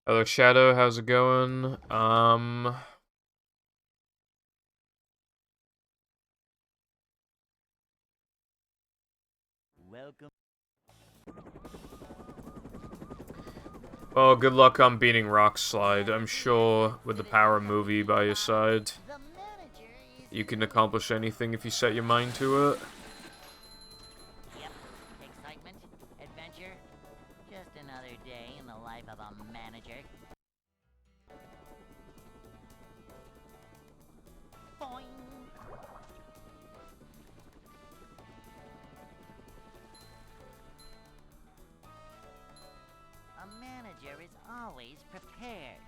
Hello, Shadow. How's it going? Welcome. Well, good luck on beating Rock Slide. I'm sure with the power movie by your side, The manager is you can accomplish anything if you set your mind to it. Yep. Excitement, adventure, just another day in the life of a manager. Boing. A manager is always prepared.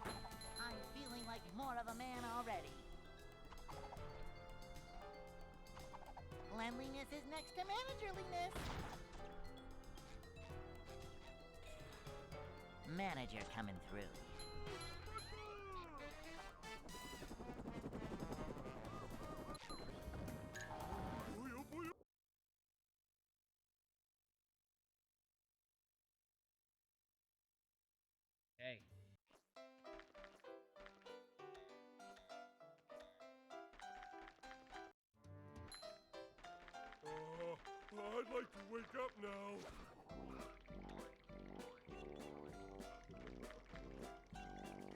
I'm feeling like more of a man already. Cleanliness is next to managerliness. Manager coming through. Hey. I'd like to wake up now.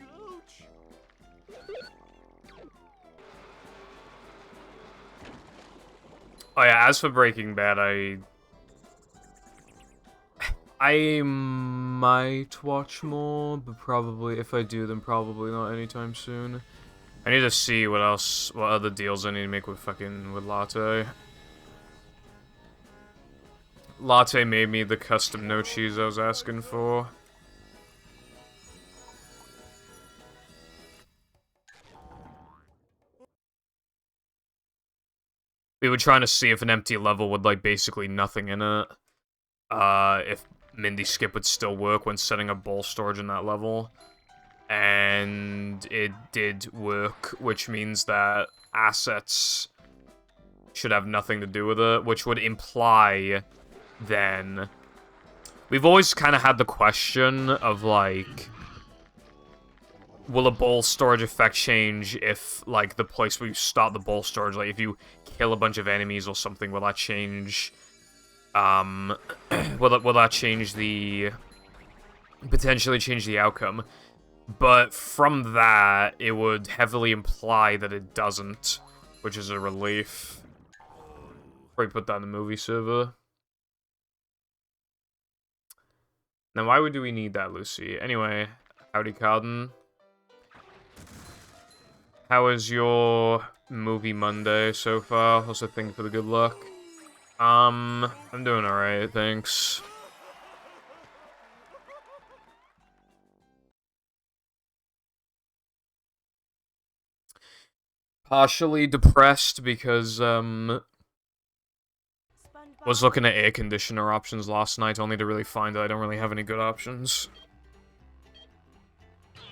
Ouch! Oh yeah, as for Breaking Bad, I might watch more, but probably if I do, then probably not anytime soon. I need to see what other deals I need to make with Latte. Latte made me the custom no cheese I was asking for. We were trying to see if an empty level with, like, basically nothing in it, if Mindy Skip would still work when setting up bowl storage in that level. And it did work, which means that assets should have nothing to do with it, which would imply, then... We've always kind of had the question of, like... Will a bowl storage effect change if, like, the place where you start the bowl storage, like, if you kill a bunch of enemies or something, will that change... will that change the... potentially change the outcome? But from that, it would heavily imply that it doesn't, which is a relief. Probably put that in the movie server. Now, why do we need that, Lucy? Anyway, howdy, Carden. How is your movie Monday so far? Also, thank you for the good luck. I'm doing alright, thanks. Partially depressed because, was looking at air conditioner options last night, only to really find that I don't really have any good options.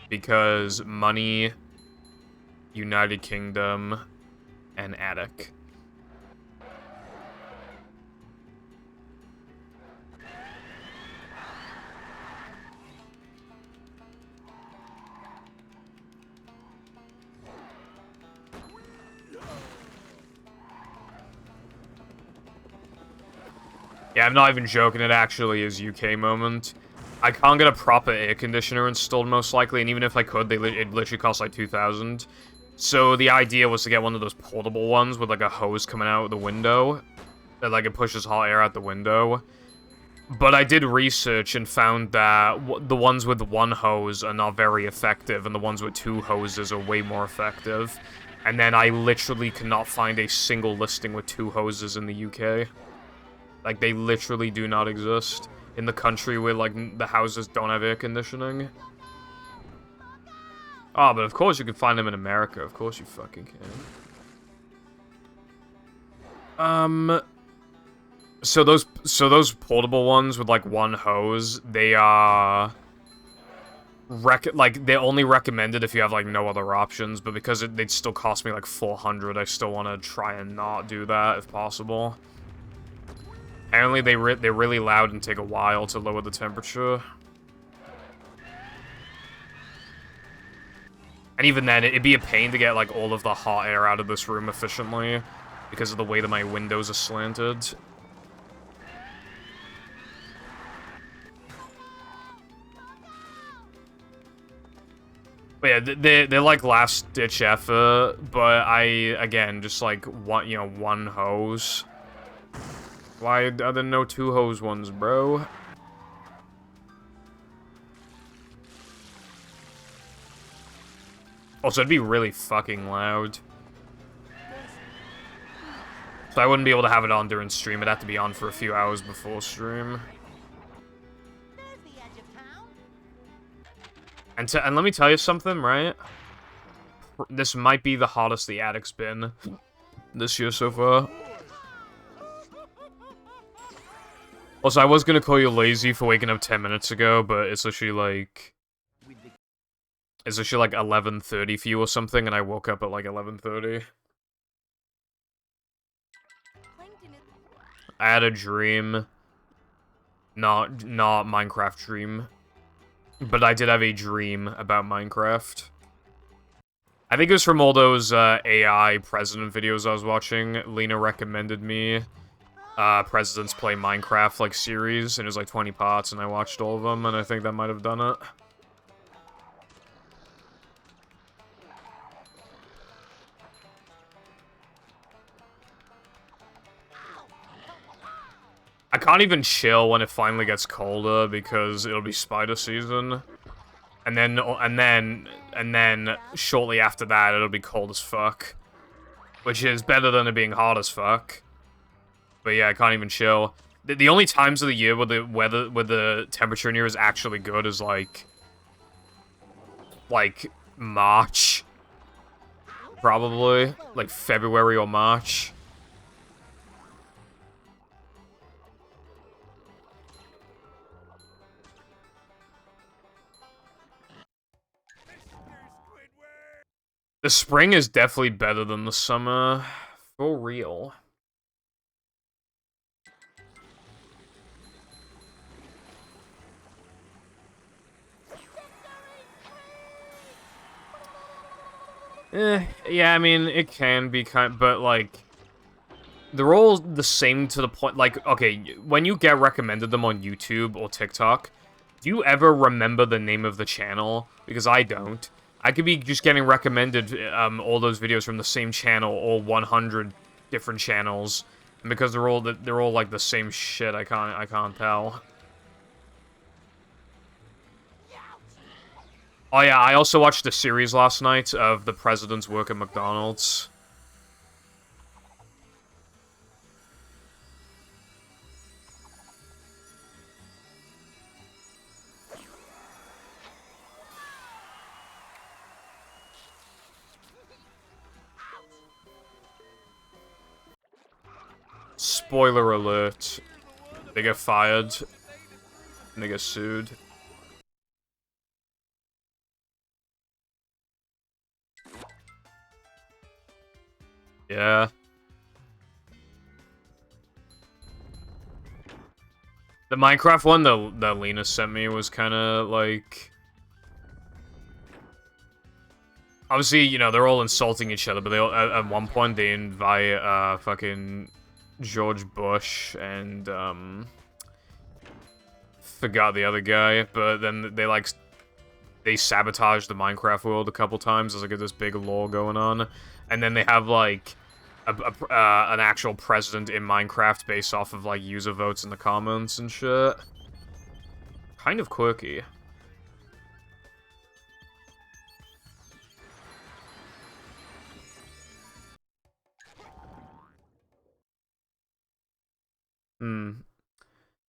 Because money, United Kingdom, and attic. Yeah, I'm not even joking, it actually is UK moment. I can't get a proper air conditioner installed, most likely, and even if I could, it literally costs like 2,000. So the idea was to get one of those portable ones with like a hose coming out the window, that like it pushes hot air out the window. But I did research and found that the ones with one hose are not very effective, and the ones with two hoses are way more effective. And then I literally cannot find a single listing with two hoses in the UK. Like, they literally do not exist in the country where, like, the houses don't have air conditioning. Oh, but of course you can find them in America. Of course you fucking can. So those portable ones with, like, one hose, they are... they're only recommended if you have, like, no other options, but because they'd still cost me, like, 400, I still want to try and not do that, if possible. Apparently, they're really loud and take a while to lower the temperature. And even then, it'd be a pain to get, like, all of the hot air out of this room efficiently because of the way that my windows are slanted. But yeah, they're like last-ditch effort, but again, just like, one hose. Why are there no two hose ones, bro? Also, it'd be really fucking loud. So I wouldn't be able to have it on during stream. It'd have to be on for a few hours before stream. There's the edge of town. And let me tell you something, right? This might be the hottest the attic's been this year so far. Also, I was gonna call you lazy for waking up 10 minutes ago, but it's literally like... It's literally like 11:30 for you or something, and I woke up at like 11:30. I had a dream. Not Minecraft dream. But I did have a dream about Minecraft. I think it was from all those AI president videos I was watching. Lena recommended me Presidents Play Minecraft like series, and it was like 20 parts, and I watched all of them, and I think that might have done it. I can't even chill when it finally gets colder because it'll be spider season. And then shortly after that it'll be cold as fuck. Which is better than it being hot as fuck. But yeah, I can't even chill. The only times of the year where the temperature in here is actually good is like March. Probably. Like February or March. The spring is definitely better than the summer. For real. Yeah, I mean, it can be but like, they're all the same to the point, like, okay, when you get recommended them on YouTube or TikTok, do you ever remember the name of the channel? Because I don't. I could be just getting recommended all those videos from the same channel, or 100 different channels, and because they're all like the same shit, I can't tell. Oh yeah, I also watched a series last night of the president's work at McDonald's. Spoiler alert. They get fired. And they get sued. Yeah. The Minecraft one that Lena sent me was kind of like... Obviously, you know, they're all insulting each other, but they all, at one point they invite fucking George Bush and forgot the other guy, but then they sabotage the Minecraft world a couple times. There's like this big lore going on, and then they have like an actual president in Minecraft based off of like user votes in the comments and shit. Kind of quirky.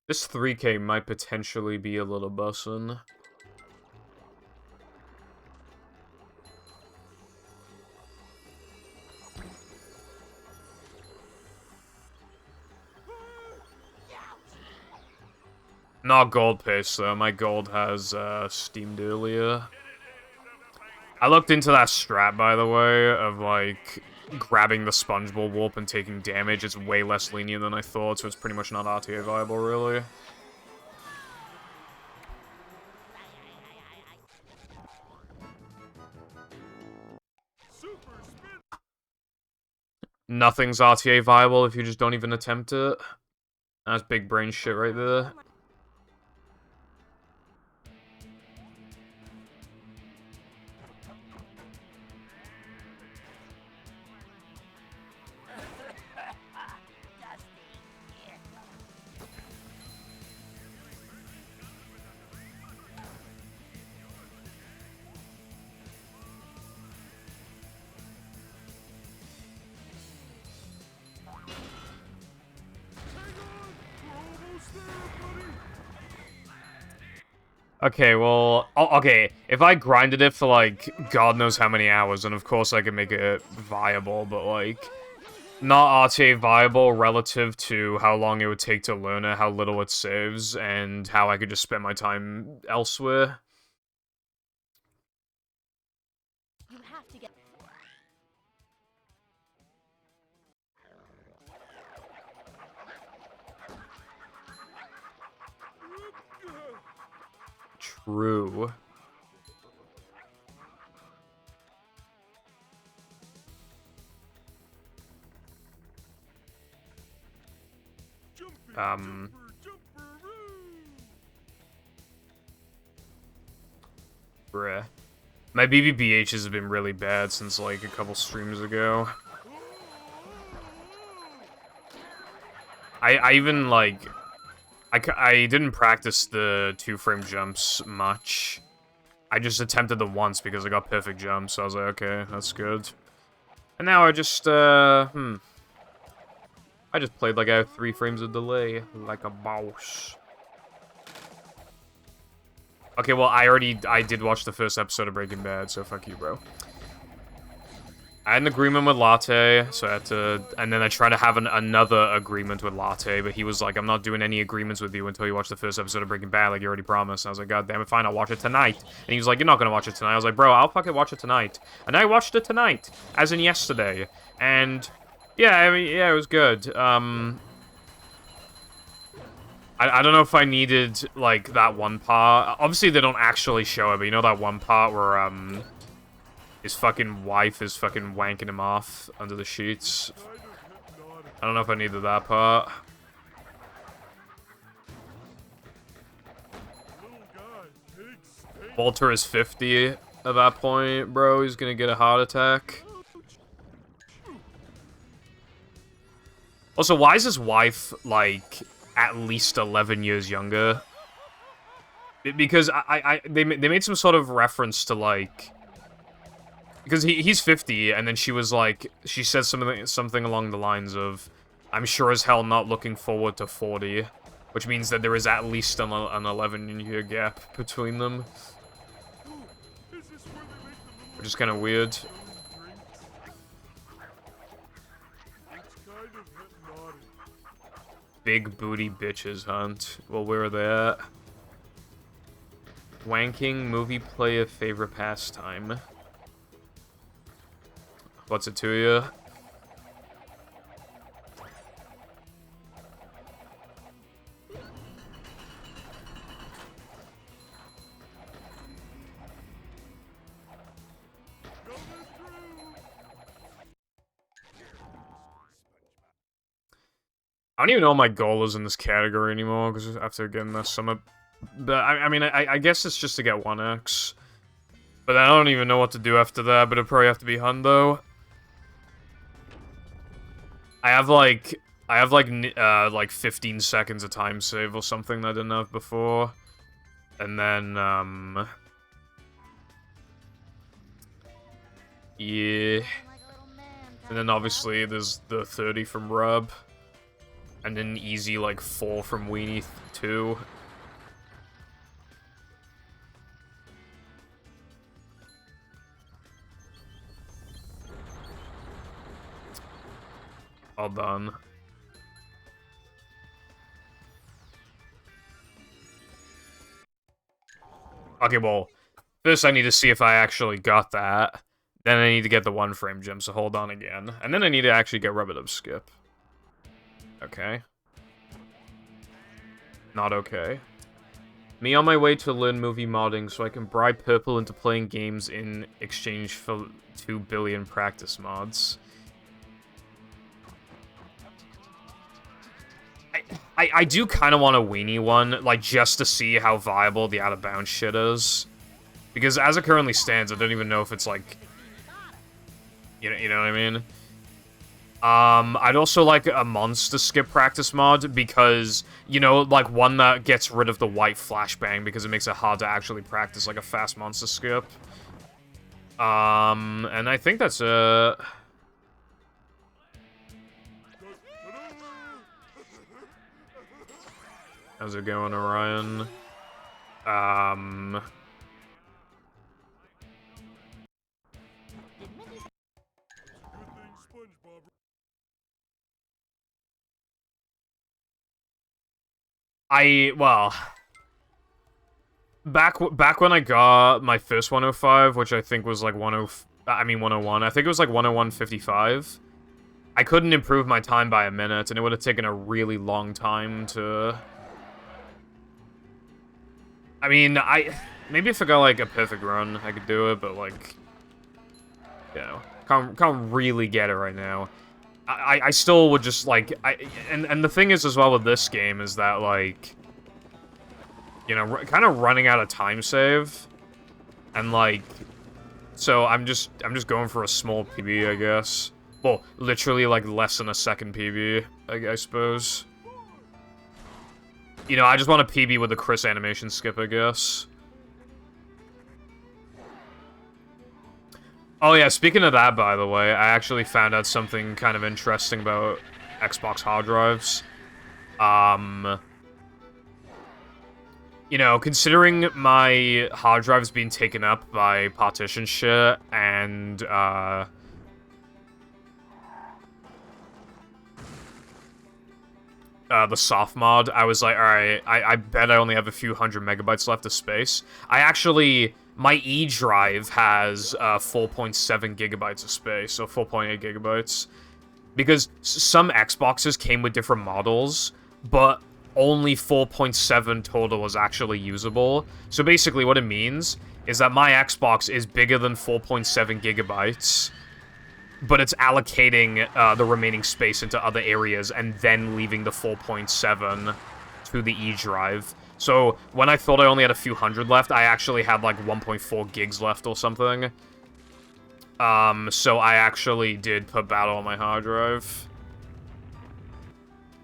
This 3K might potentially be a little bussin'. Not gold paste though, my gold has steamed earlier. I looked into that strat, by the way, of like grabbing the sponge ball warp and taking damage. It's way less lenient than I thought, so it's pretty much not RTA viable, really. nothing's RTA viable if you just don't even attempt it. That's big brain shit right there. Okay, well, okay, if I grinded it for, like, God knows how many hours, then of course I could make it viable, but, like, not RTA viable relative to how long it would take to learn it, how little it saves, and how I could just spend my time elsewhere. You have to get. True. Bruh. My BBBHs have been really bad since, like, a couple streams ago. I even, like... I didn't practice the 2-frame jumps much. I just attempted them once because I got perfect jumps, so I was like, okay, that's good. And now I just, I just played like I have 3 frames of delay, like a boss. Okay, well, I did watch the first episode of Breaking Bad, so fuck you, bro. I had an agreement with Latte, so I had to... And then I tried to have another agreement with Latte, but he was like, I'm not doing any agreements with you until you watch the first episode of Breaking Bad, like you already promised. And I was like, God damn it, fine, I'll watch it tonight. And he was like, you're not gonna watch it tonight. I was like, bro, I'll fucking watch it tonight. And I watched it tonight, as in yesterday. And, yeah, I mean, yeah, it was good. I don't know if I needed, like, that one part. Obviously, they don't actually show it, but you know that one part where, his fucking wife is fucking wanking him off under the sheets. I don't know if I needed that part. Walter is 50 at that point, bro. He's gonna get a heart attack. Also, why is his wife, like, at least 11 years younger? Because they made some sort of reference to, like... Because he's 50, and then she was like, she said something along the lines of, I'm sure as hell not looking forward to 40, which means that there is at least an 11-year gap between them. Which is kind of weird. Big booty bitches hunt. Well, where are they at? Wanking, movie player, favorite pastime. What's it to you? I don't even know what my goal is in this category anymore, because after getting this summit... But, I mean, I guess it's just to get 1x. But I don't even know what to do after that, but it'll probably have to be hundo. I have like 15 seconds of time save or something that I didn't have before. And then, yeah. And then obviously there's the 30 from Rub. And then easy like 4 from Weenie 2. All done. Okay, well, first I need to see if I actually got that. Then I need to get the 1-frame gem, so hold on again. And then I need to actually get Rub-a-Dub Skip. Okay. Not okay. Me on my way to learn movie modding so I can bribe Purple into playing games in exchange for 2 billion practice mods. I do kind of want a weenie one, like, just to see how viable the out-of-bounds shit is. Because as it currently stands, I don't even know if it's, like... You know what I mean? I'd also like a monster skip practice mod, because, you know, like, one that gets rid of the white flashbang, because it makes it hard to actually practice, like, a fast monster skip. And I think that's, How's it going, Orion? Well... Back when I got my first 105, which I think was like 101, I think it was like 101.55. I couldn't improve my time by a minute, and it would have taken a really long time to... I mean, maybe if I got like a perfect run, I could do it, but like... You know, can't really get it right now. I still would just like... And the thing is as well with this game is that like... You know, kind of running out of time save, and like, so I'm just going for a small PB, I guess. Well, literally like less than a second PB, I suppose. You know, I just want a PB with a Chris animation skip, I guess. Oh yeah, speaking of that, by the way, I actually found out something kind of interesting about Xbox hard drives. You know, considering my hard drive's being taken up by partition shit, and, the soft mod, I was like, alright, I bet I only have a few hundred megabytes left of space. My E drive has, 4.7 gigabytes of space, so 4.8 gigabytes. Because some Xboxes came with different models, but only 4.7 total was actually usable. So basically what it means is that my Xbox is bigger than 4.7 gigabytes, but it's allocating the remaining space into other areas and then leaving the 4.7 to the E drive. So when I thought I only had a few hundred left, I actually had like 1.4 gigs left or something. So I actually did put Battle on my hard drive.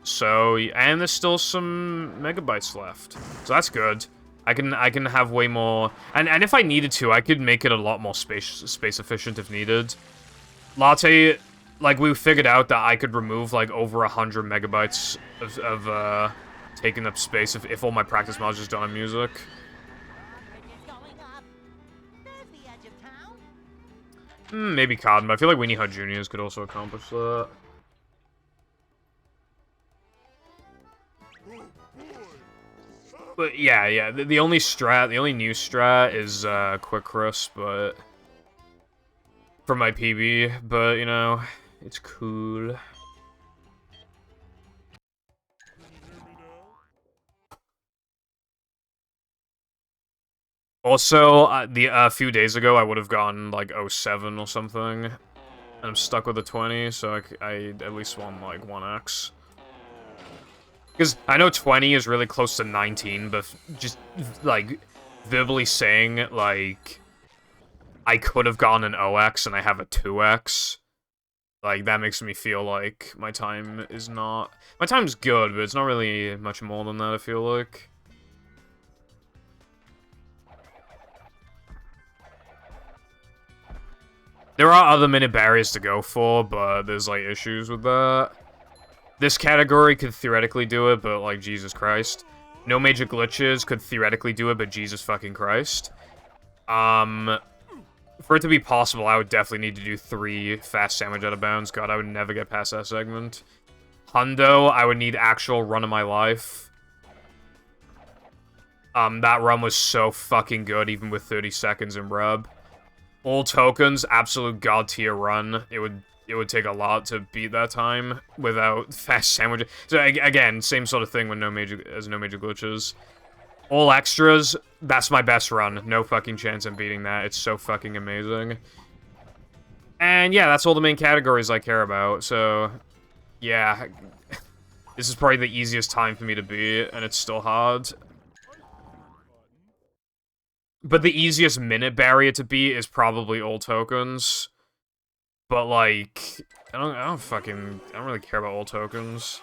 So, and there's still some megabytes left. So that's good. I can have way more, and if I needed to, I could make it a lot more space efficient if needed. Latte, like, we figured out that I could remove like over 100 megabytes of taking up space if all my practice mods just done on music. Maybe Cotton, but I feel like Weenie Hut Juniors could also accomplish that. But yeah, the only new strat is Quick Crisp, but for my PB, but you know, it's cool. Also, a few days ago, I would have gotten like 07 or something, and I'm stuck with a 20, so I at least want like 1x. Because I know 20 is really close to 19, but just, like, verbally saying, like, I could have gotten an OX and I have a 2x, like, that makes me feel like my time is not... My time's good, but it's not really much more than that, I feel like. There are other minute barriers to go for, but there's, like, issues with that. This category could theoretically do it, but, like, Jesus Christ. No major glitches could theoretically do it, but Jesus fucking Christ. For it to be possible, I would definitely need to do 3 fast sandwich out of bounds. God, I would never get past that segment. Hundo, I would need actual run of my life. That run was so fucking good, even with 30 seconds in rub. All tokens, absolute god tier run. It would take a lot to beat that time without fast sandwich. So again, same sort of thing with no major glitches. All extras, that's my best run. No fucking chance I'm beating that. It's so fucking amazing. And yeah, that's all the main categories I care about. So yeah, This is probably the easiest time for me to beat, and it's still hard. But the easiest minute barrier to beat is probably all tokens. But, like, I don't really care about all tokens.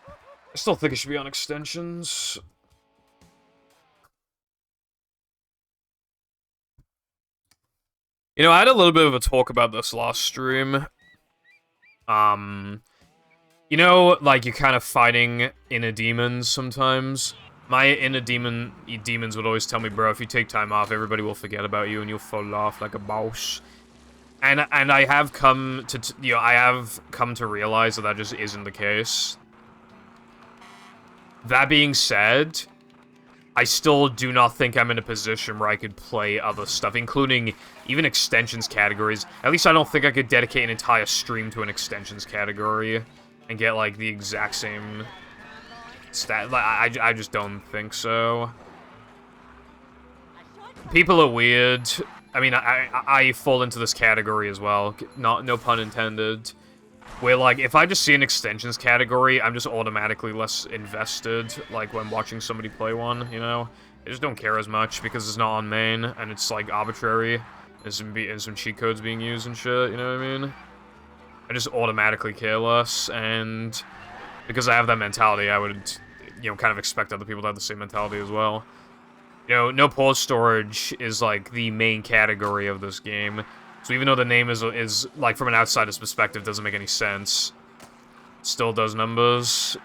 I still think it should be on extensions. You know, I had a little bit of a talk about this last stream. You know, like, you're kind of fighting inner demons sometimes. My inner demons would always tell me, bro, if you take time off, everybody will forget about you and you'll fall off like a boss. And I have come to realize that that just isn't the case. That being said, I still do not think I'm in a position where I could play other stuff, including even extensions categories. At least I don't think I could dedicate an entire stream to an extensions category and get, like, the exact same stat. Like, I just don't think so. People are weird. I mean, I fall into this category as well. No pun intended. Where, like, if I just see an extensions category, I'm just automatically less invested, like, when watching somebody play one, you know? I just don't care as much, because it's not on main, and it's, like, arbitrary, and some cheat codes being used and shit, you know what I mean? I just automatically care less, and because I have that mentality, I would, you know, kind of expect other people to have the same mentality as well. You know, no pause storage is, like, the main category of this game. So even though the name is like, from an outsider's perspective, doesn't make any sense, still does numbers.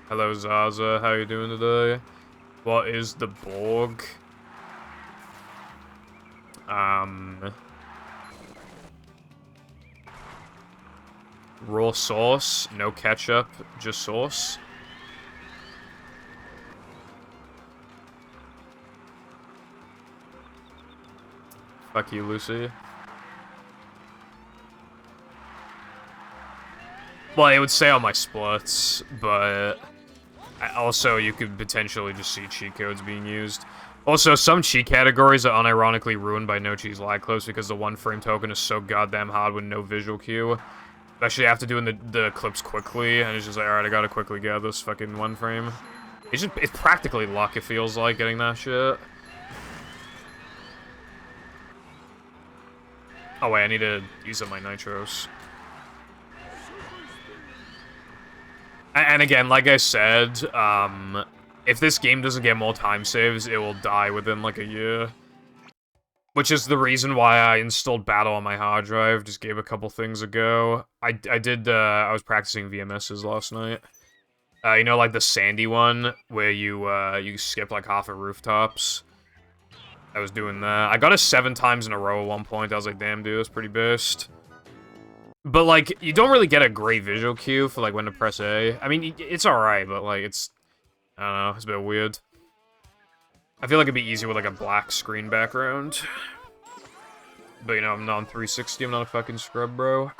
Hello, Zaza. How you doing today? What is the Borg? Raw sauce, no ketchup, just sauce. Fuck you, Lucy. Well, it would say on my splits, but also you could potentially just see cheat codes being used. Also, some cheat categories are unironically ruined by no cheese lag clips because the one frame token is so goddamn hard with no visual cue. Especially after doing the clips quickly, and it's just like, alright, I gotta quickly get this fucking one frame. It's practically luck, it feels like, getting that shit. Oh wait, I need to use up my nitros. And again, like I said, if this game doesn't get more time saves, it will die within like a year. Which is the reason why I installed Battle on my hard drive, just gave a couple things a go. I was practicing VMSs last night. You know, like the Sandy one, where you skip like half of rooftops. I was doing that. I got it 7 times in a row at one point. I was like, damn, dude, that's pretty best. But, like, you don't really get a great visual cue for, like, when to press A. I mean, it's alright, but, like, it's... I don't know, it's a bit weird. I feel like it'd be easier with, like, a black screen background. But, you know, I'm not on 360, I'm not a fucking scrub, bro.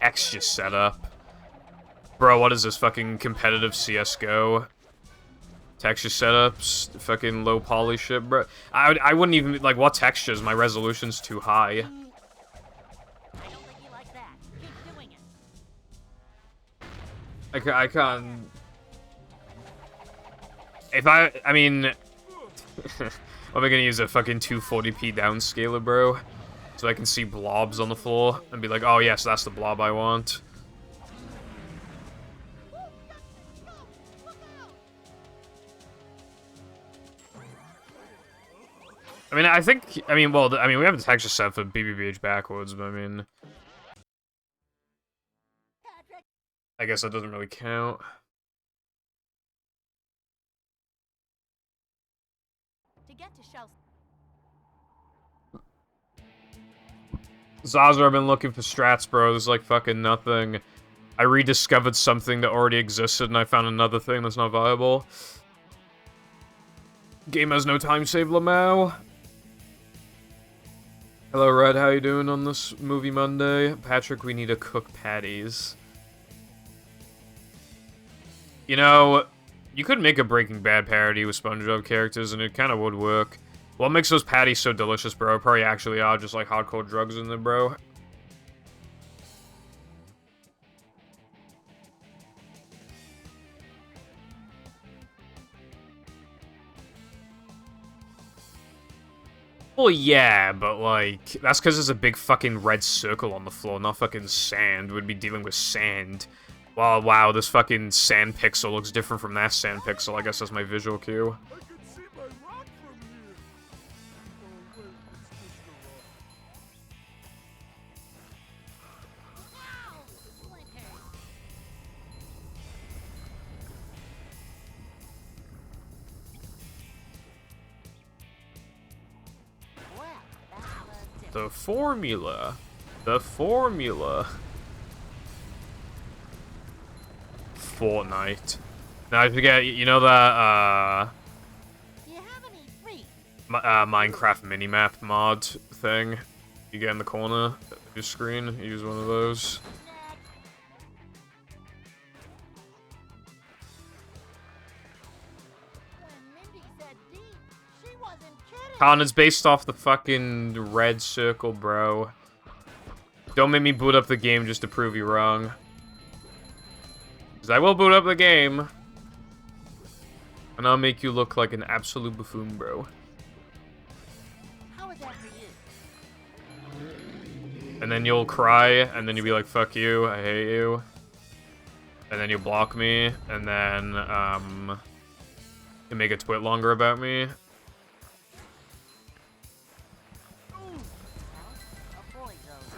X just set up. Bro, what is this, fucking competitive CSGO? Texture setups, fucking low poly shit, bro. I wouldn't even, like, what textures? My resolution's too high. I don't think you like that. Keep doing it. I can't... If I mean... Am I gonna use a fucking 240p downscaler, bro? So I can see blobs on the floor and be like, oh yes, that's the blob I want. I mean, we have the texture set for BBBH backwards, but I mean... I guess that doesn't really count. To get to Shell. Zaza, I've been looking for strats, bro. There's like fucking nothing. I rediscovered something that already existed, and I found another thing that's not viable. Game has no time save, Lamau. Hello, Red. How you doing on this movie Monday? Patrick, we need to cook patties. You know, you could make a Breaking Bad parody with SpongeBob characters, and it kind of would work. What makes those patties so delicious, bro? Probably actually are just like hardcore drugs in there, bro. Well, yeah, but like, that's because there's a big fucking red circle on the floor, not fucking sand. We'd be dealing with sand. Wow, wow, this fucking sand pixel looks different from that sand pixel. I guess that's my visual cue. I can see my rock from here. Oh, wait, it's just a rock. Wow! Splinters! Well, that was different. The formula. The formula. Fortnite. Now I forget, you know that, Do you have any free? Minecraft minimap mod thing? You get in the corner of your screen, you use one of those. When Mindy said deep, she wasn't kidding. Con, it's based off the fucking red circle, bro. Don't make me boot up the game just to prove you wrong. 'Cause I will boot up the game. And I'll make you look like an absolute buffoon, bro. How is that for you? And then you'll cry, and then you'll be like, fuck you, I hate you. And then you'll block me, and then, you make a twit longer about me. Avoid those.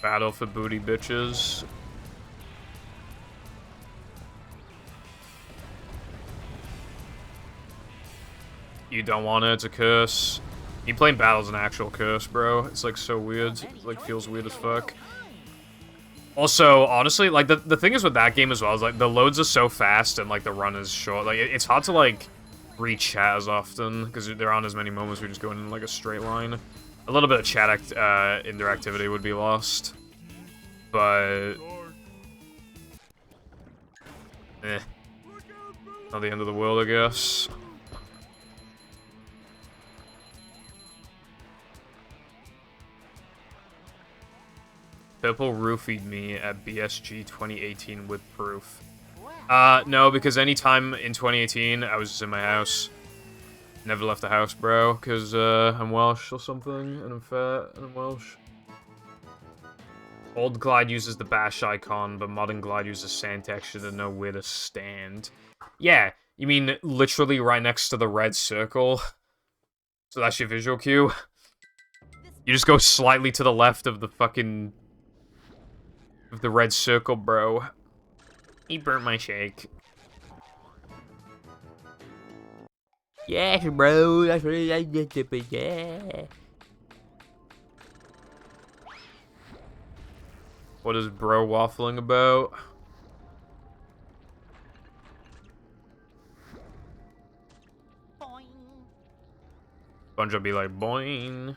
Battle for booty bitches. You don't want it, it's a curse. You playing battle's an actual curse, bro. It's like so weird. It, like feels weird as fuck. Also, honestly, like the thing is with that game as well is like the loads are so fast and like the run is short. Like it's hard to like read chat as often because there aren't as many moments we just go in like a straight line. A little bit of chat interactivity would be lost, but not the end of the world, I guess. Purple roofied me at BSG 2018 with proof. No, because anytime in 2018, I was just in my house. Never left the house, bro, because I'm Welsh or something, and I'm fat, and I'm Welsh. Old Glide uses the bash icon, but modern Glide uses sand texture to know where to stand. Yeah, you mean literally right next to the red circle? So that's your visual cue? You just go slightly to the left of the fucking... of the red circle, bro. He burnt my shake. Yes, bro. That's really like it, yeah. What is bro waffling about? Boing. Bunch will be like, boing.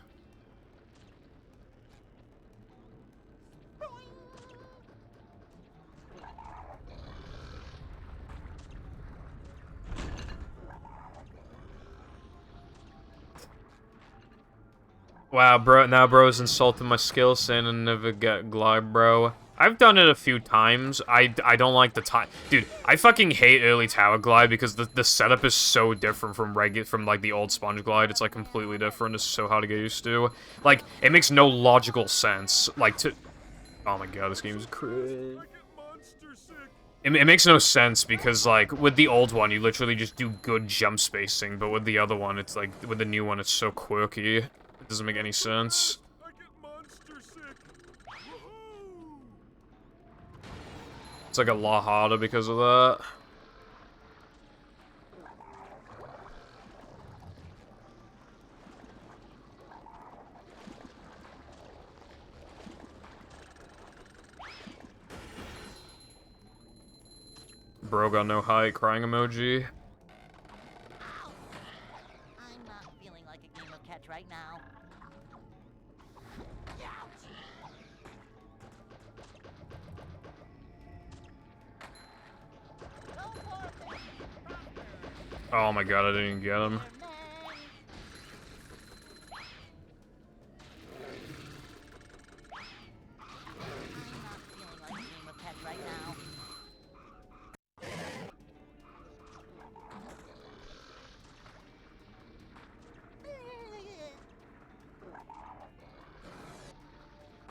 Wow, bro, now bro's insulting my skill saying I never get glide, bro. I've done it a few times. I don't like the time. Dude, I fucking hate early tower glide because the setup is so different from like the old sponge glide. It's like completely different. It's so hard to get used to. Like, it makes no logical sense. Like to oh my god, this game is crazy. It makes no sense because, like, with the old one, you literally just do good jump spacing, but with the other one, it's like, with the new one, it's so quirky. It doesn't make any sense. I get monster sick. Woohoo! It's like a lot harder because of that. Bro got no height, crying emoji. Ow. I'm not feeling like a game of catch right now. Ouch. Oh my god, I didn't even get him.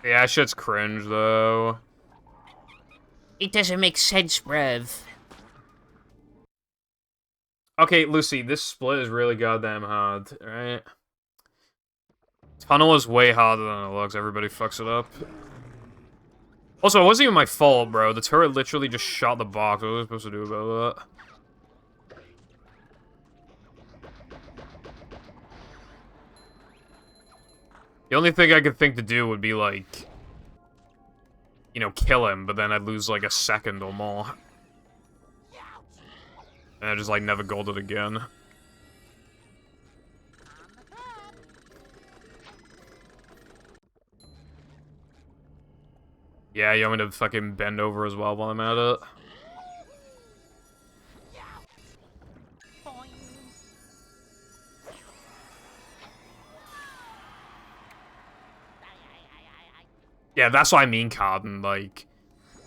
Yeah, shit's cringe, though. It doesn't make sense, bruv. Okay, Lucy, this split is really goddamn hard, right? Tunnel is way harder than it looks. Everybody fucks it up. Also, it wasn't even my fault, bro. The turret literally just shot the box. What was I supposed to do about that? The only thing I could think to do would be, like, you know, kill him, but then I'd lose, like, a second or more. And I just, like, never golded again. Yeah, you want me to fucking bend over as well while I'm at it? Yeah, that's what I mean, Cotton. Like,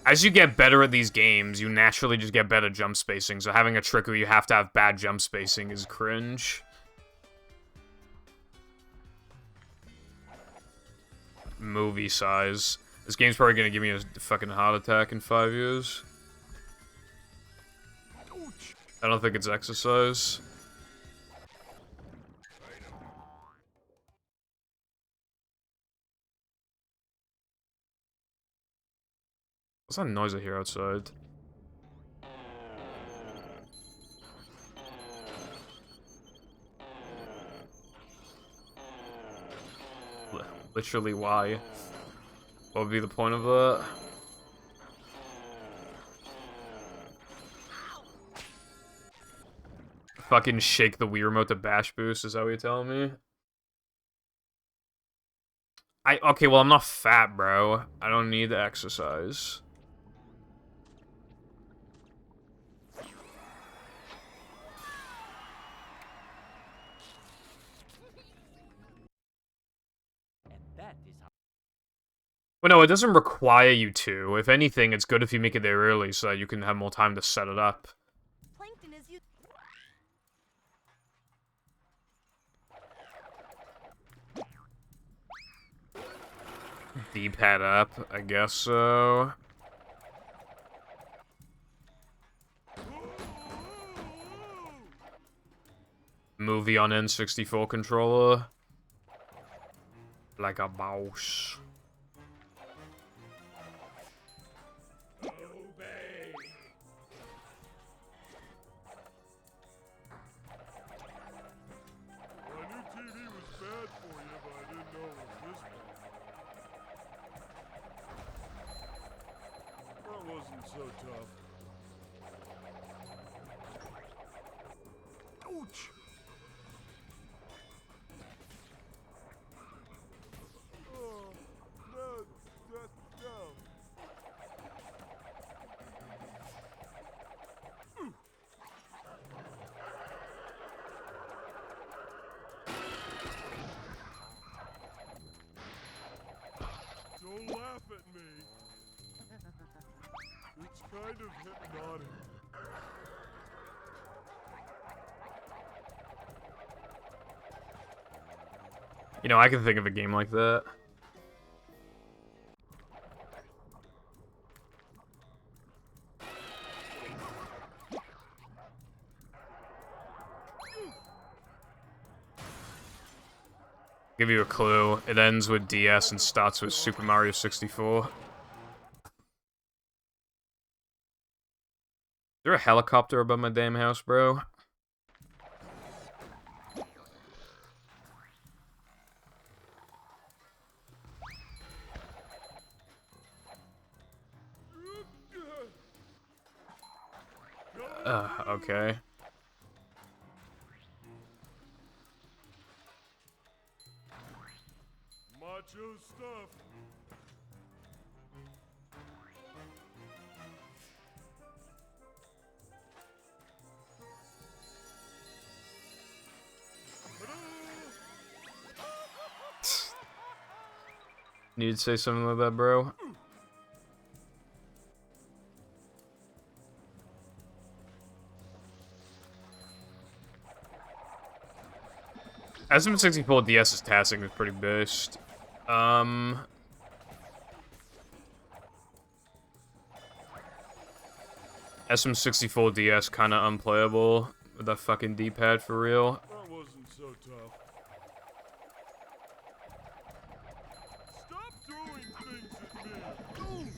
as you get better at these games, you naturally just get better jump spacing. So having a trick where you have to have bad jump spacing is cringe. Movie size. This game's probably gonna give me a fucking heart attack in 5 years. I don't think it's exercise. What's that noise I hear outside? Literally, why? What would be the point of that? Fucking shake the Wii remote to bash boost, is that what you're telling me? Okay, well, I'm not fat, bro. I don't need the exercise. Well, no, it doesn't require you to. If anything, it's good if you make it there early so that you can have more time to set it up. Plankton is you. D-pad up, I guess so. Movie on N64 controller. Like a mouse. So tough. Ouch! Oh, no. Don't laugh at me. It's kind of hypnotic. You know, I can think of a game like that. Give you a clue. It ends with DS and starts with Super Mario 64. Is there a helicopter above my damn house, bro? Okay. Macho stuff. Need to say something like that, bro? SM64 DS's tasking is pretty based. SM64 DS kind of unplayable with that fucking D-pad for real. That wasn't so tough. Stop throwing things at me!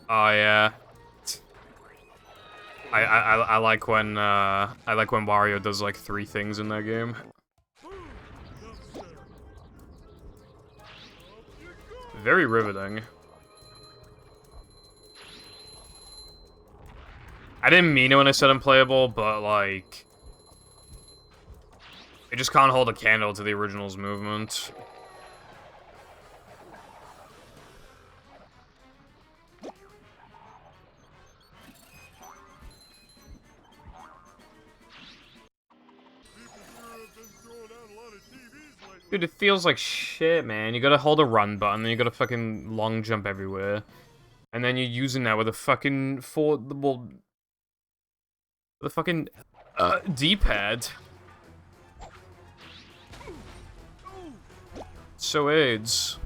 Oh yeah. I like when Wario does like 3 things in that game. Very riveting. I didn't mean it when I said unplayable, but like it just can't hold a candle to the original's movement. Dude, it feels like shit, man. You gotta hold a run button, then you gotta fucking long jump everywhere. And then you're using that with a fucking the fucking D-pad. So AIDS.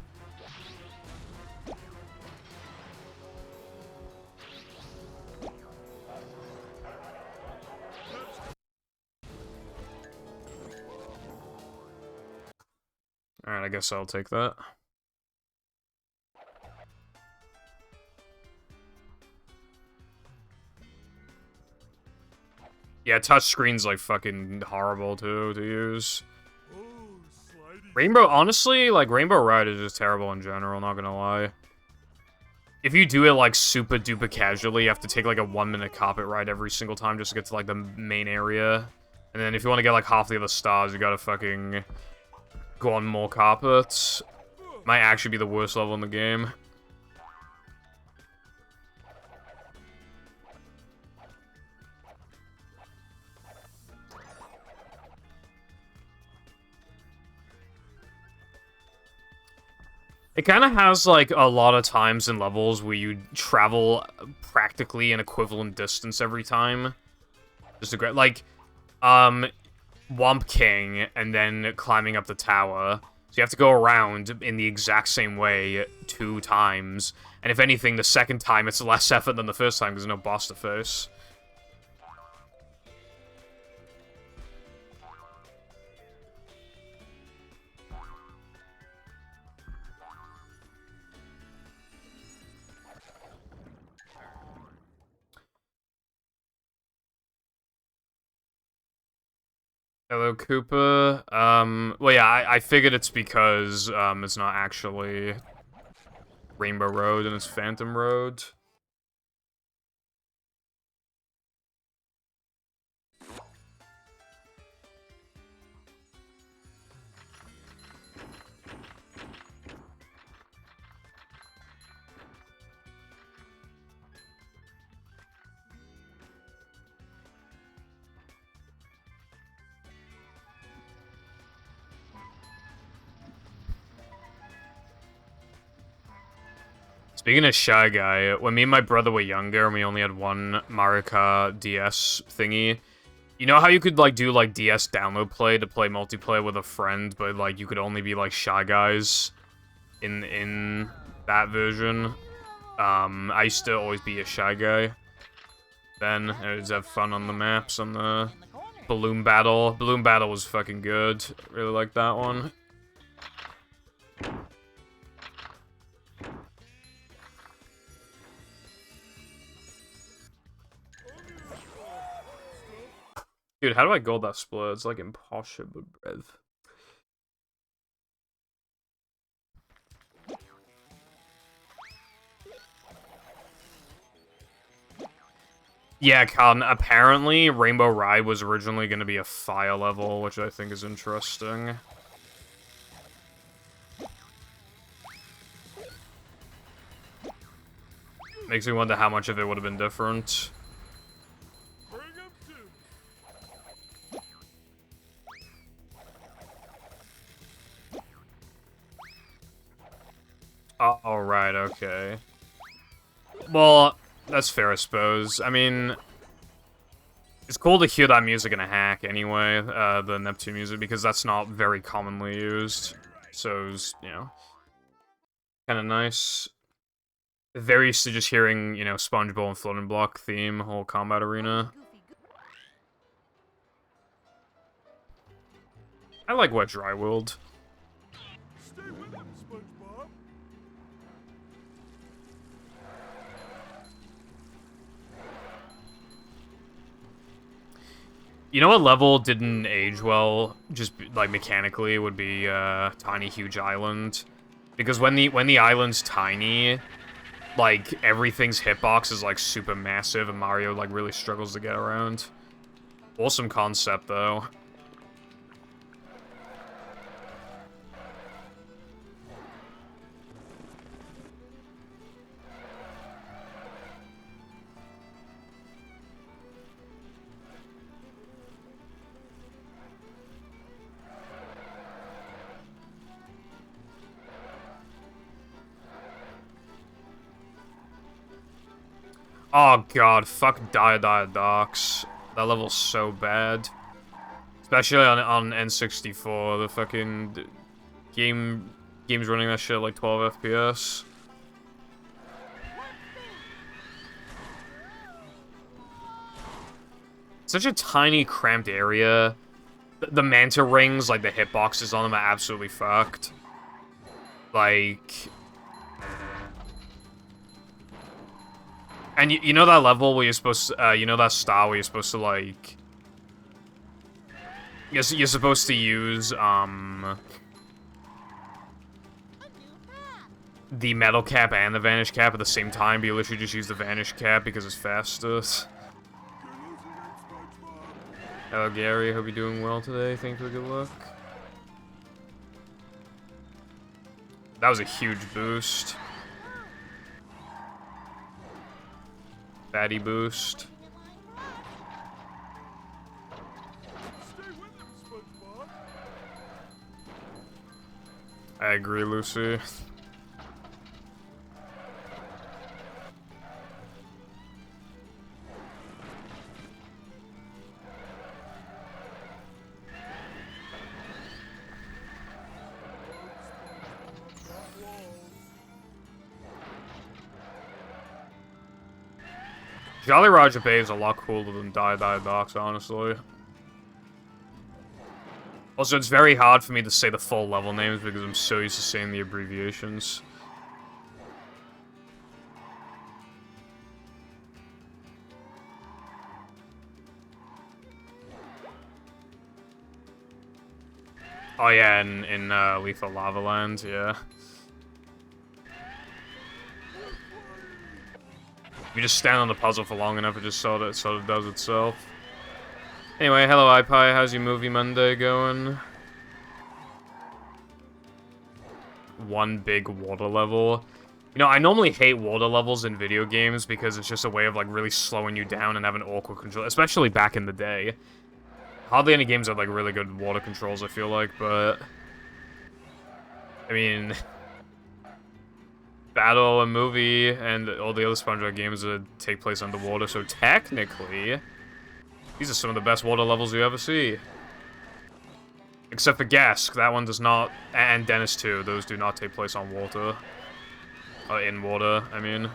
Alright, I guess I'll take that. Yeah, touchscreen's like fucking horrible too to use. Oh, slidey. Rainbow, honestly, like Rainbow Ride is just terrible in general, not gonna lie. If you do it like super duper casually, you have to take like a 1-minute carpet ride every single time just to get to like the main area. And then if you want to get like half the other stars, you gotta fucking go on more carpets. Might actually be the worst level in the game. It kind of has, like, a lot of times in levels where you travel practically an equivalent distance every time. Just a great, like, Womp King, and then climbing up the tower. So you have to go around in the exact same way 2 times. And if anything, the second time it's less effort than the first time because there's no boss to face. Hello, Koopa. Well, yeah, I figured it's because, it's not actually Rainbow Road and it's Phantom Road. Speaking of Shy Guy, when me and my brother were younger and we only had one Mario Kart DS thingy, you know how you could, like, do, like, DS download play to play multiplayer with a friend, but, like, you could only be, like, Shy Guys in that version? I used to always be a Shy Guy. Then, I would have fun on the maps, on the Balloon Battle. Balloon Battle was fucking good. Really like that one. Dude, how do I gold that split? It's like impossible, bruv. Yeah, Colin, apparently Rainbow Ride was originally going to be a fire level, which I think is interesting. Makes me wonder how much of it would have been different. okay. Well, that's fair, I suppose. I mean, it's cool to hear that music in a hack anyway, the Neptune music, because that's not very commonly used. So, it was, you know, kind of nice. Very used to just hearing, you know, SpongeBob and Floating Block theme, whole combat arena. I like Wet Dry World. Stay with him, SpongeBob. You know what level didn't age well, just like mechanically, would be Tiny Huge Island, because when the island's tiny, like everything's hitbox is like super massive, and Mario like really struggles to get around. Awesome concept though. Oh god, fuck Docks. That level's so bad. Especially on N64, the fucking game's running that shit at like 12 FPS. Such a tiny, cramped area. The Manta Rings, like the hitboxes on them are absolutely fucked. Like... And you know that level where you're supposed to, you know that style where you're supposed to, like... You're supposed to use, the metal cap and the vanish cap at the same time, but you literally just use the vanish cap because it's faster. Hello, Gary. Hope you're doing well today. Thank you for good luck. That was a huge boost. Fatty boost. Stay with him, SpongeBob. I agree, Lucy. Jolly Roger Bay is a lot cooler than Docks, honestly. Also, it's very hard for me to say the full level names because I'm so used to saying the abbreviations. Oh yeah, in Lethal Lava Land, yeah. If you just stand on the puzzle for long enough, it just sort of does itself. Anyway, hello iPie, how's your movie Monday going? One big water level. You know, I normally hate water levels in video games because it's just a way of like really slowing you down and having awkward control, especially back in the day. Hardly any games have like really good water controls, I feel like, but I mean, Battle, a movie, and all the other SpongeBob games that take place underwater, so technically, these are some of the best water levels you ever see. Except for Gask, that one does not, and Dennis too, those do not take place on water. In water, I mean.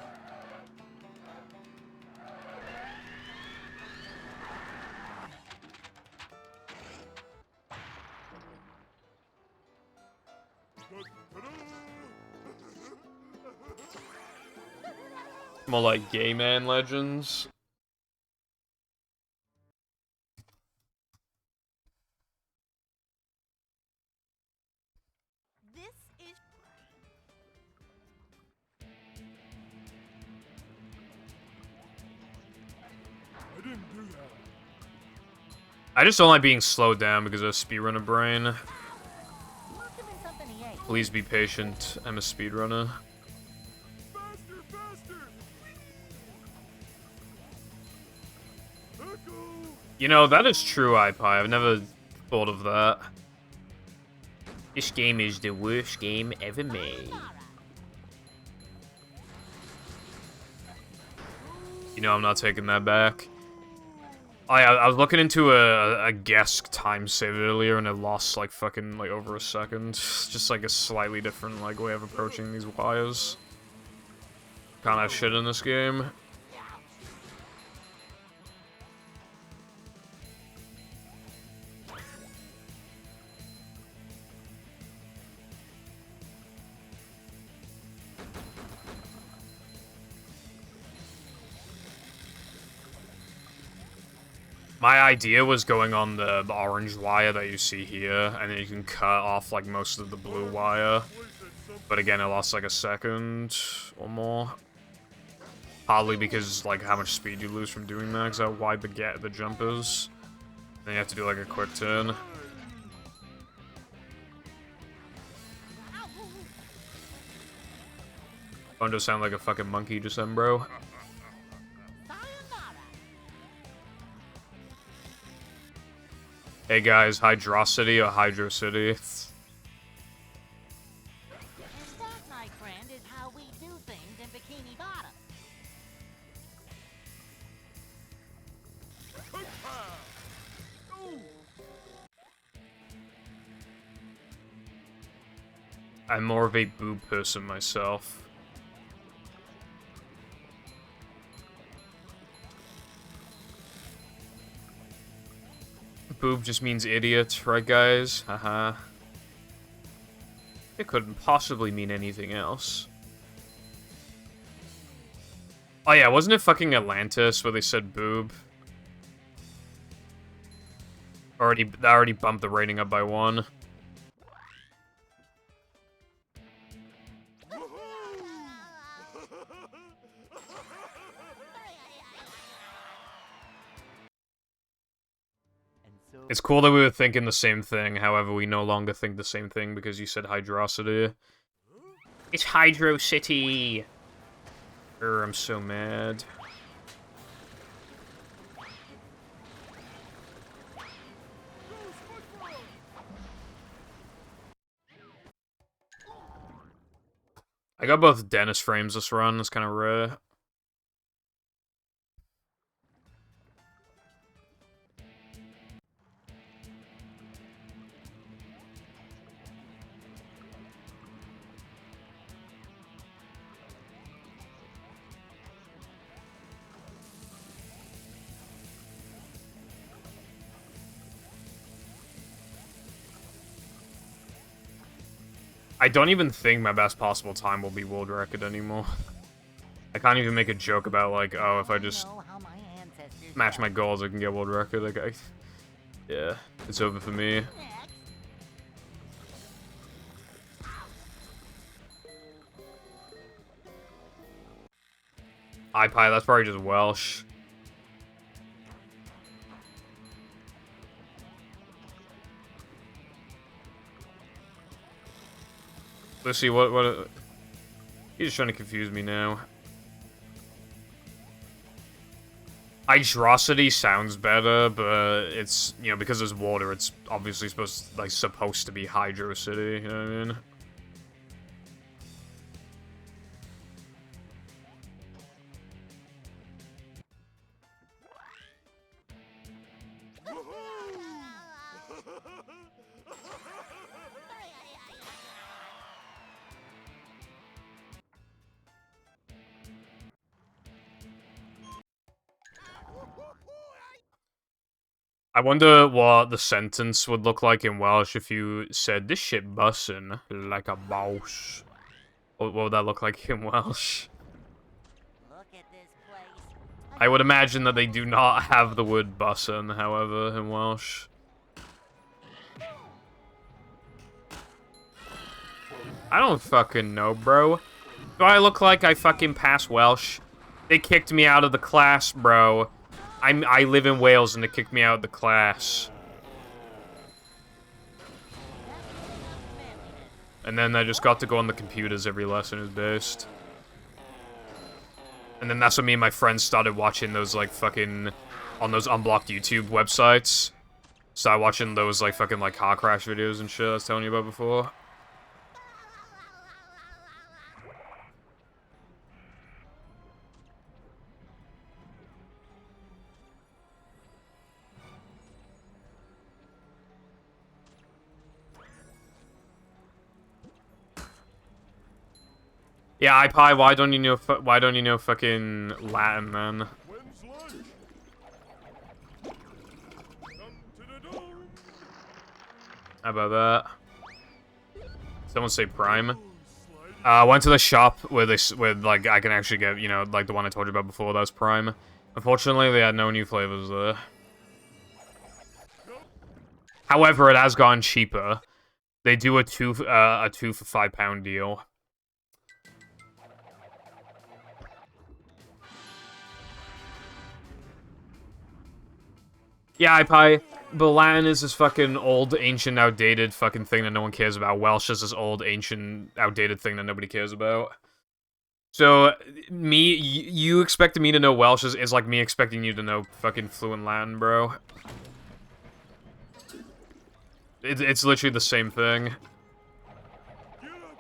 More like Gay Man Legends. This is I didn't do that. I just don't like being slowed down because of speedrunner brain. Must have been something he ate. Please be patient, I'm a speedrunner. Faster, faster! Echo! You know, that is true, iPie. I've never thought of that. This game is the worst game ever made. You know, I'm not taking that back. I was looking into a guess time save earlier, and it lost, like, fucking, like, over a second. Just, like, a slightly different, like, way of approaching these wires. Can't have shit in this game. My idea was going on the orange wire that you see here, and then you can cut off, like, most of the blue wire. But again, it lost, like, a second or more. Probably because, like, how much speed you lose from doing that, because how wide the jump is. Then you have to do, like, a quick turn. Don't just sound like a fucking monkey just then, bro. Hey guys, Hydrocity or Hydro City? And that, my friend, is how we do things in Bikini Bottom. I'm more of a boob person myself. Boob just means idiot, right guys? Haha. It couldn't possibly mean anything else. Oh yeah, wasn't it fucking Atlantis where they said boob? That already bumped the rating up by 1. It's cool that we were thinking the same thing, however, we no longer think the same thing because you said Hydrocity. It's Hydro City. I'm so mad. I got both Dennis frames this run, it's kind of rare. I don't even think my best possible time will be world record anymore. I can't even make a joke about, like, oh, if I just match my goals, I can get world record. Like, yeah, it's over for me. iPie, that's probably just Welsh. Let's see, what... He's just trying to confuse me now. Hydrocity sounds better, but it's, you know, because there's water, it's obviously supposed to be Hydro City, you know what I mean? I wonder what the sentence would look like in Welsh if you said, "This shit bussin' like a boss." What would that look like in Welsh? Look at this place. I would imagine that they do not have the word bussin', however, in Welsh. I don't fucking know, bro. Do I look like I fucking pass Welsh? They kicked me out of the class, bro. I live in Wales and they kicked me out of the class. And then I just got to go on the computers every lesson is based. And then that's when me and my friends started watching those, like, fucking... on those unblocked YouTube websites. Started watching those, like, fucking, like, car crash videos and shit I was telling you about before. Yeah, iPie, why don't you know fucking Latin, man? When's lunch? Come to the door. How about that? Someone say Prime. Slide Went to the shop where like I can actually get, you know, like the one I told you about before. That was Prime. Unfortunately, they had no new flavors there. However, it has gone cheaper. They do a two for £5 deal. Yeah, iPie. But Latin is this fucking old, ancient, outdated fucking thing that no one cares about. Welsh is this old, ancient, outdated thing that nobody cares about. So, you expecting me to know Welsh is like me expecting you to know fucking fluent Latin, bro. It's literally the same thing.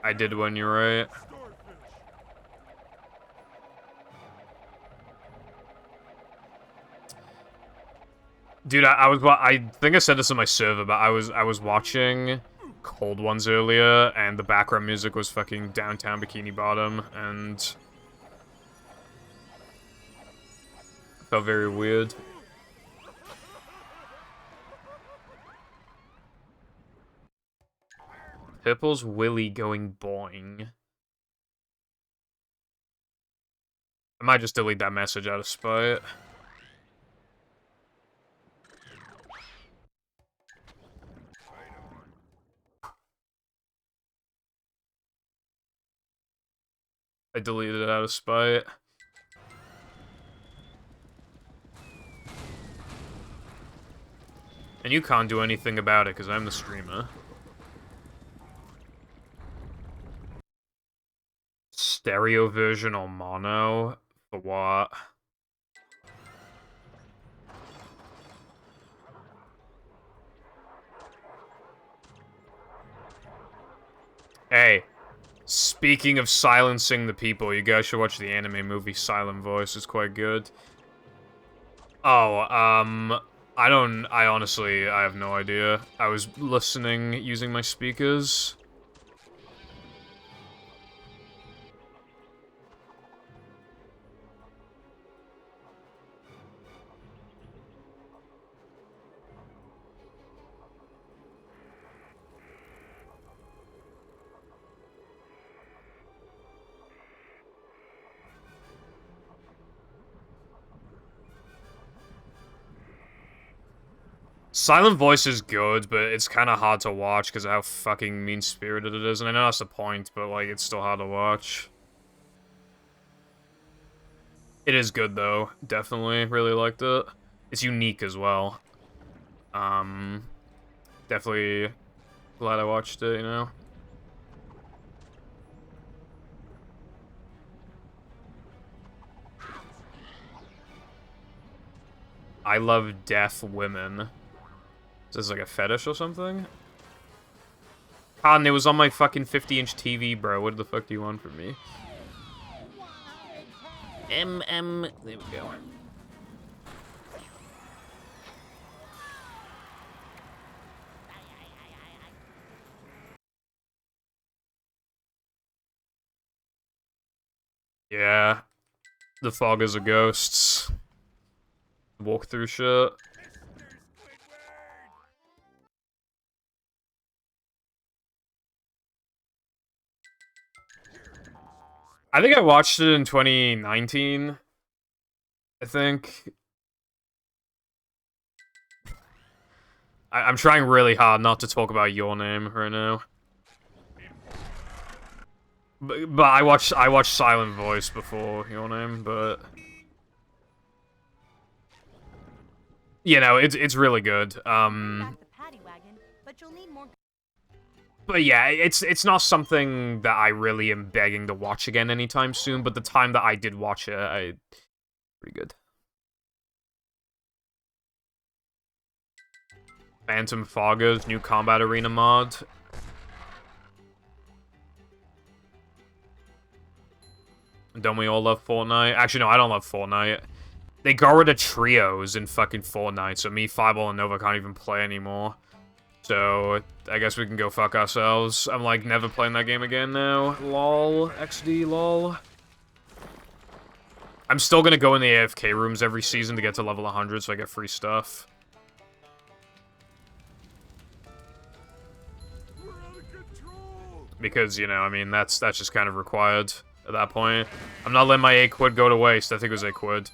I did when you're right. starfish. Dude, I think I said this on my server, but I was watching Cold Ones earlier, and the background music was fucking Downtown Bikini Bottom, and it felt very weird. Purple's Willy going boing. I might just delete that message out of spite. I deleted it out of spite. And you can't do anything about it, because I'm the streamer. Stereo version or mono? For what? Hey. Speaking of silencing the people, you guys should watch the anime movie Silent Voice. It's quite good. Oh, I honestly, I have no idea. I was listening using my speakers. Silent Voice is good, but it's kind of hard to watch because of how fucking mean-spirited it is. And I know that's the point, but, like, it's still hard to watch. It is good, though. Definitely. Really liked it. It's unique as well. Definitely glad I watched it, you know? I love deaf women. Is this like a fetish or something? Ah, and it was on my fucking 50-inch TV, bro. What the fuck do you want from me? There we go. Yeah. The foggers are ghosts. Walk through shit. I think I watched it in 2019. I think. I'm trying really hard not to talk about Your Name right now. But I watched Silent Voice before Your Name, but you know, it's really good. Back the paddy wagon, but you'll need more. But yeah, it's not something that I really am begging to watch again anytime soon, but the time that I did watch it, pretty good. Phantom Fogger's new Combat Arena mod. Don't we all love Fortnite? Actually, no, I don't love Fortnite. They got rid of trios in fucking Fortnite, so me, Fireball, and Nova can't even play anymore. So, I guess we can go fuck ourselves. I'm, like, never playing that game again now. Lol. XD, lol. I'm still gonna go in the AFK rooms every season to get to level 100 so I get free stuff. We're out of control. Because, you know, I mean, that's just kind of required at that point. I'm not letting my 8 quid go to waste. I think it was 8 quid.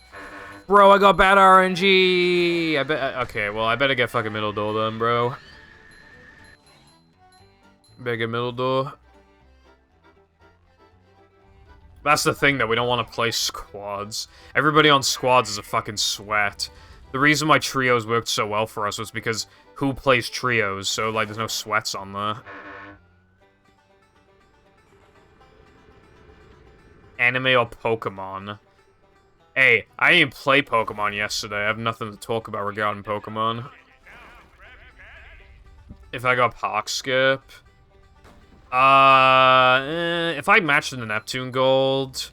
Bro, I got bad RNG! Okay, well, I better get fucking middle door then, bro. Better get middle door. That's the thing, that we don't want to play squads. Everybody on squads is a fucking sweat. The reason why trios worked so well for us was because who plays trios, so, like, there's no sweats on there. Anime or Pokemon? Hey, I didn't even play Pokemon yesterday. I have nothing to talk about regarding Pokemon. If I got Park Skip... if I matched in the Neptune Gold,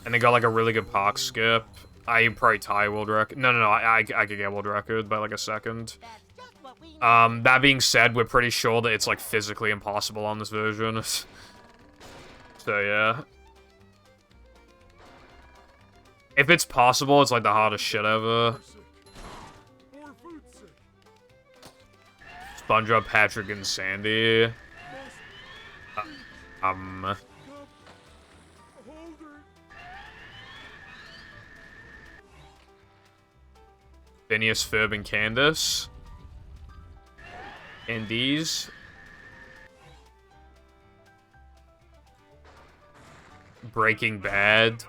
and they got, like, a really good Park Skip, I'd probably tie world record. No, I could get world record by, like, a second. That being said, we're pretty sure that it's, like, physically impossible on this version. So, yeah. If it's possible, it's, like, the hardest shit ever. More food sick. SpongeBob, Patrick, and Sandy. Cup holder. Phineas, Ferb, and Candace. And these. Breaking Bad.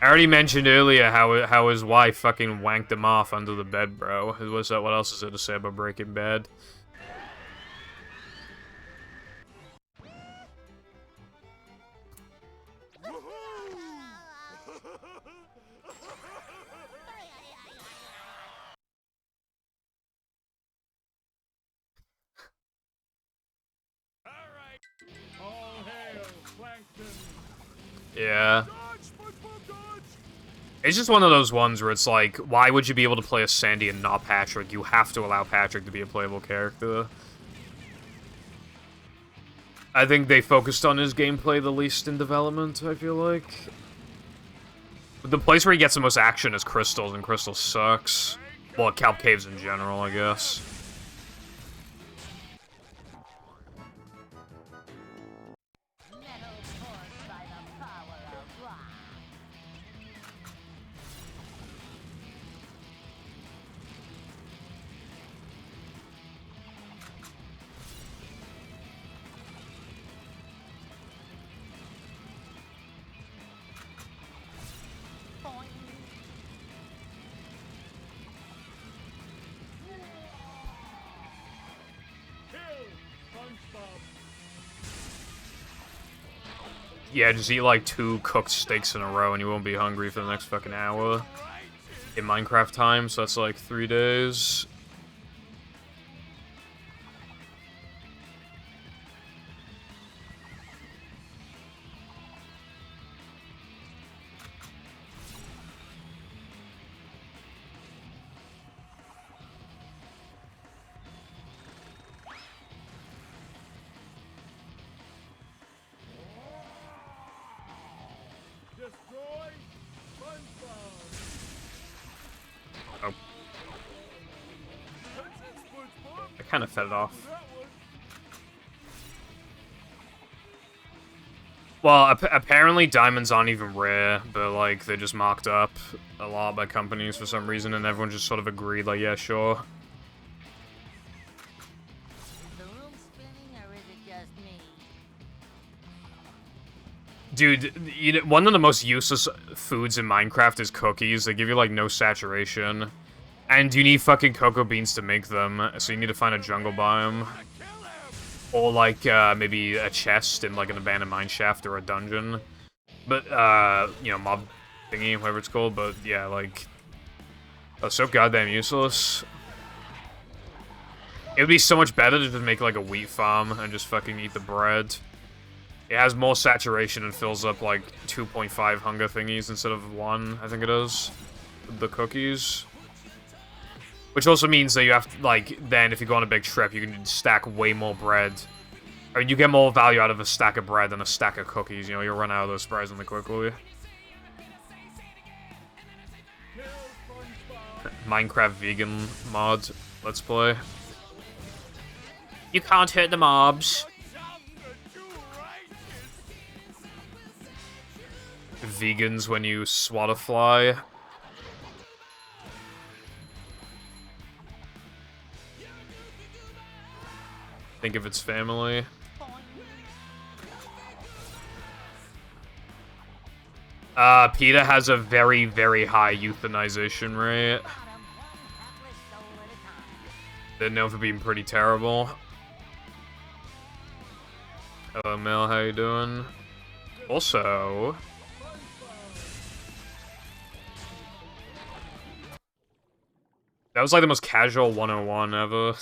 I already mentioned earlier how his wife fucking wanked him off under the bed, bro. What else is there to say about Breaking Bad? All hail, Plankton. Yeah. Dodge, SpongeBob, dodge. It's just one of those ones where it's like, why would you be able to play as Sandy and not Patrick? You have to allow Patrick to be a playable character. I think they focused on his gameplay the least in development, I feel like. The place where he gets the most action is Crystals, and Crystals sucks. Well, Kelp Caves in general, I guess. Metal forged by the power of rock. Boing. Kill, SpongeBob. Yeah, just eat like 2 cooked steaks in a row and you won't be hungry for the next fucking hour. In Minecraft time, so that's like 3 days. Destroy SpongeBob. Oh, That's it, SpongeBob. I kind of fed it off. That one. Well, apparently diamonds aren't even rare, but like they're just marked up a lot by companies for some reason, and everyone just sort of agreed, like, yeah, sure. Is the room spinning or is it just me? Dude, you know, one of the most useless foods in Minecraft is cookies. They give you like no saturation, and you need fucking cocoa beans to make them. So you need to find a jungle biome. Or, like, maybe a chest in, like, an abandoned mine shaft or a dungeon. But, you know, mob thingy, whatever it's called. But, yeah, like, that's so goddamn useless. It would be so much better to just make, like, a wheat farm and just fucking eat the bread. It has more saturation and fills up, like, 2.5 hunger thingies instead of 1, I think it is. The cookies. Which also means that you have to, like, then if you go on a big trip, you can stack way more bread. I mean, you get more value out of a stack of bread than a stack of cookies, you know, you'll run out of those surprisingly quickly. Minecraft vegan mod, let's play. You can't hurt the mobs. Vegans when you swat a fly. Think of its family. PETA has a very, very high euthanization rate. They're known for being pretty terrible. Hello, Mel, how you doing? Also... that was like the most casual 101 ever.